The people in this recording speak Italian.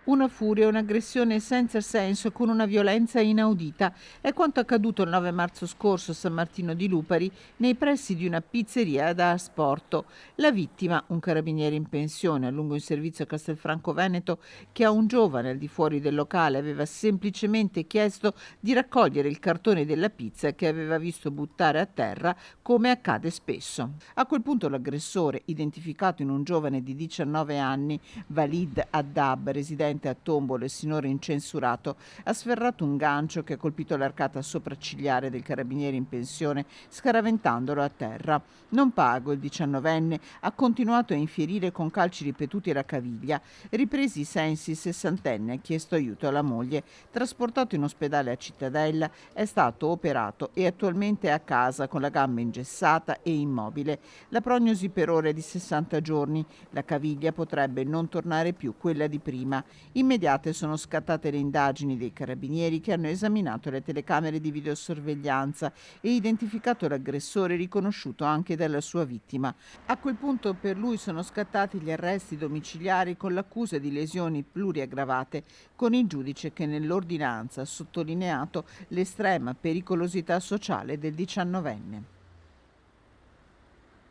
Una furia, un'aggressione senza senso con una violenza inaudita è quanto accaduto il 9 marzo scorso a San Martino di Lupari, nei pressi di una pizzeria da asporto. La vittima, un carabiniere in pensione a lungo in servizio a Castelfranco Veneto, che a un giovane al di fuori del locale aveva semplicemente chiesto di raccogliere il cartone della pizza che aveva visto buttare a terra, come accade spesso. A quel punto l'aggressore, identificato in un giovane di 19 anni, Walid Haddad, residente a Tombolo e sinora incensurato, ha sferrato un gancio che ha colpito l'arcata sopraccigliare del carabiniere in pensione, scaraventandolo a terra. Non pago, il 19enne ha continuato a infierire con calci ripetuti alla caviglia. Ripresi i sensi, il 60enne ha chiesto aiuto alla moglie. Trasportato in ospedale a Cittadella, è stato operato e attualmente è a casa con la gamba ingessata e immobile. La prognosi per ora è di 60 giorni. La caviglia potrebbe non tornare più quella di prima. Immediate sono scattate le indagini dei carabinieri che hanno esaminato le telecamere di videosorveglianza e identificato l'aggressore riconosciuto anche dalla sua vittima. A quel punto per lui sono scattati gli arresti domiciliari con l'accusa di lesioni pluriaggravate, con il giudice che nell'ordinanza ha sottolineato l'estrema pericolosità sociale del 19enne.